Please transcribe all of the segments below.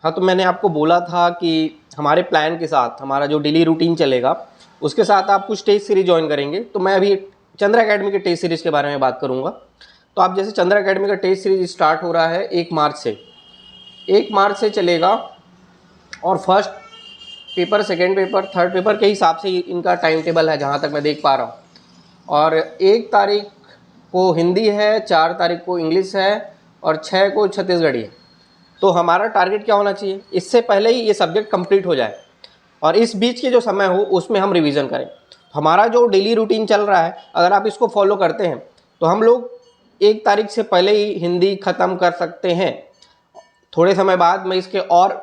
हाँ, तो मैंने आपको बोला था कि हमारे प्लान के साथ हमारा जो डेली रूटीन चलेगा उसके साथ आप कुछ टेस्ट सीरीज ज्वाइन करेंगे। तो मैं अभी चंद्र एकेडमी के टेस्ट सीरीज़ के बारे में बात करूँगा। तो आप जैसे चंद्र एकेडमी का टेस्ट सीरीज स्टार्ट हो रहा है 1 मार्च से चलेगा, और first paper, second paper, third paper के हिसाब से इनका टाइम टेबल है जहाँ तक मैं देख पा रहा हूँ। और 1 तारीख को हिंदी है, 4 तारीख को इंग्लिश है और 6 को छत्तीसगढ़ी है। तो हमारा टारगेट क्या होना चाहिए, इससे पहले ही ये सब्जेक्ट कंप्लीट हो जाए और इस बीच के जो समय हो उसमें हम रिवीजन करें। हमारा जो डेली रूटीन चल रहा है, अगर आप इसको फॉलो करते हैं तो हम लोग 1 तारीख से पहले ही हिंदी ख़त्म कर सकते हैं। थोड़े समय बाद मैं इसके और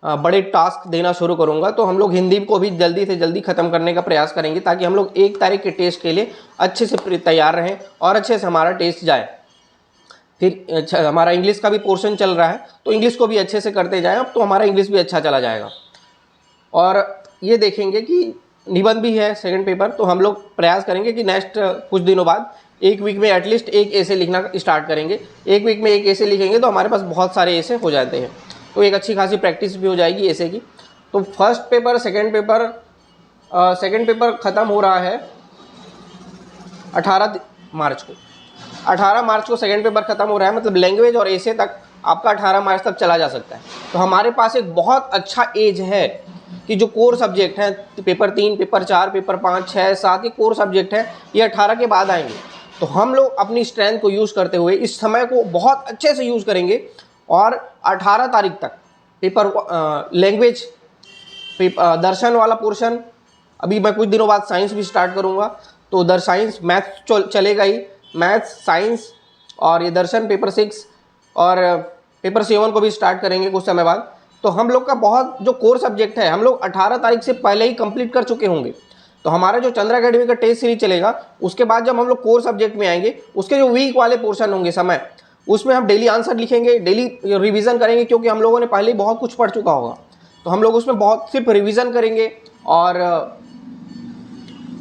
बड़े टास्क देना शुरू करूंगा, तो हम लोग हिंदी को भी जल्दी से जल्दी ख़त्म करने का प्रयास करेंगे ताकि हम लोग 1 तारीख के टेस्ट के लिए अच्छे से तैयार रहें और अच्छे से हमारा टेस्ट जाए। फिर हमारा इंग्लिश का भी पोर्शन चल रहा है, तो इंग्लिश को भी अच्छे से करते जाएं, अब तो हमारा इंग्लिश भी अच्छा चला जाएगा। और ये देखेंगे कि निबंध भी है सेकंड पेपर, तो हम लोग प्रयास करेंगे कि नेक्स्ट कुछ दिनों बाद 1 वीक में एटलीस्ट 1 ऐसे लिखना स्टार्ट करेंगे। 1 वीक में 1 ऐसे लिखेंगे तो हमारे पास बहुत सारे ऐसे हो जाते हैं, तो एक अच्छी खासी प्रैक्टिस भी हो जाएगी ऐसे की। तो फर्स्ट पेपर, सेकेंड पेपर ख़त्म हो रहा है 18 मार्च को। 18 मार्च को सेकेंड पेपर ख़त्म हो रहा है, मतलब लैंग्वेज और ऐसे तक आपका 18 मार्च तक चला जा सकता है। तो हमारे पास एक बहुत अच्छा एज है कि जो कोर सब्जेक्ट हैं, पेपर 3, पेपर 4, पेपर 5, 6, 7 ये कोर सब्जेक्ट हैं, ये 18 के बाद आएंगे। तो हम लोग अपनी स्ट्रेंथ को यूज़ करते हुए इस समय को बहुत अच्छे से यूज़ करेंगे और 18 तारीख तक पेपर लैंग्वेज, दर्शन वाला पोर्शन, अभी मैं कुछ दिनों बाद साइंस भी स्टार्ट करूँगा, तो उधर साइंस, मैथ्स चलेगा ही, मैथ्स, साइंस और ये दर्शन पेपर 6 और पेपर 7 को भी स्टार्ट करेंगे कुछ समय बाद। तो हम लोग का बहुत जो कोर सब्जेक्ट है हम लोग 18 तारीख से पहले ही कंप्लीट कर चुके होंगे। तो हमारा जो चंद्र एकेडमी का टेस्ट सीरीज चलेगा, उसके बाद जब हम लोग कोर सब्जेक्ट में आएंगे, उसके जो वीक वाले पोर्शन होंगे समय, उसमें हम डेली आंसर लिखेंगे, डेली रिवीजन करेंगे, क्योंकि हम लोगों ने पहले ही बहुत कुछ पढ़ चुका होगा। तो हम लोग उसमें बहुत सिर्फ रिवीजन करेंगे और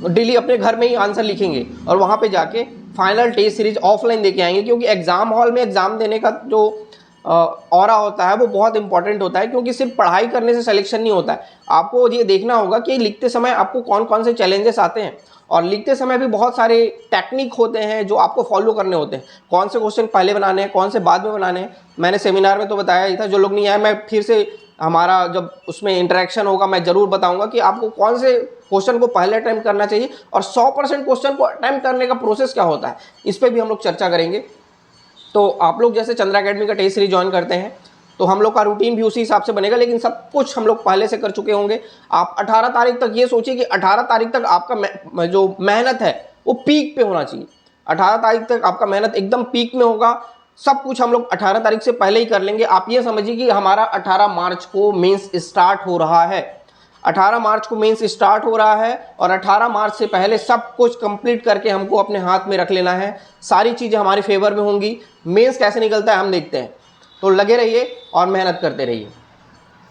डेली अपने घर में ही आंसर लिखेंगे और वहाँ पे जाके फाइनल टेस्ट सीरीज ऑफलाइन देके आएंगे, क्योंकि एग्जाम हॉल में एग्जाम देने का जो ऑरा होता है वो बहुत इंपॉर्टेंट होता है, क्योंकि सिर्फ पढ़ाई करने से सिलेक्शन नहीं होता है। आपको ये देखना होगा कि लिखते समय आपको कौन कौन से चैलेंजेस आते हैं, और लिखते समय भी बहुत सारे टेक्निक होते हैं जो आपको फॉलो करने होते हैं। कौन से क्वेश्चन पहले बनाने हैं, कौन से बाद में बनाने हैं, मैंने सेमिनार में तो बताया ही था। जो लोग नहीं आए, मैं फिर से हमारा जब उसमें इंटरेक्शन होगा मैं ज़रूर बताऊंगा कि आपको कौन से क्वेश्चन को पहले अटैम्प्ट करना चाहिए और 100% क्वेश्चन को अटैम्प्ट करने का प्रोसेस क्या होता है, इस पर भी हम लोग चर्चा करेंगे। तो आप लोग जैसे चंद्र एकेडमी का टेस्ट सीरीज ज्वाइन करते हैं तो हम लोग का रूटीन भी उसी हिसाब से बनेगा, लेकिन सब कुछ हम लोग पहले से कर चुके होंगे। आप 18 तारीख तक ये सोचिए कि 18 तारीख तक आपका जो मेहनत है वो पीक पे होना चाहिए। 18 तारीख तक आपका मेहनत एकदम पीक में होगा। सब कुछ हम लोग 18 तारीख से पहले ही कर लेंगे। आप ये समझिए कि हमारा 18 मार्च को मेंस स्टार्ट हो रहा है। 18 मार्च को मेंस स्टार्ट हो रहा है और 18 मार्च से पहले सब कुछ कंप्लीट करके हमको अपने हाथ में रख लेना है। सारी चीज़ें हमारे फेवर में होंगी। मेंस कैसे निकलता है हम देखते हैं। तो लगे रहिए और मेहनत करते रहिए।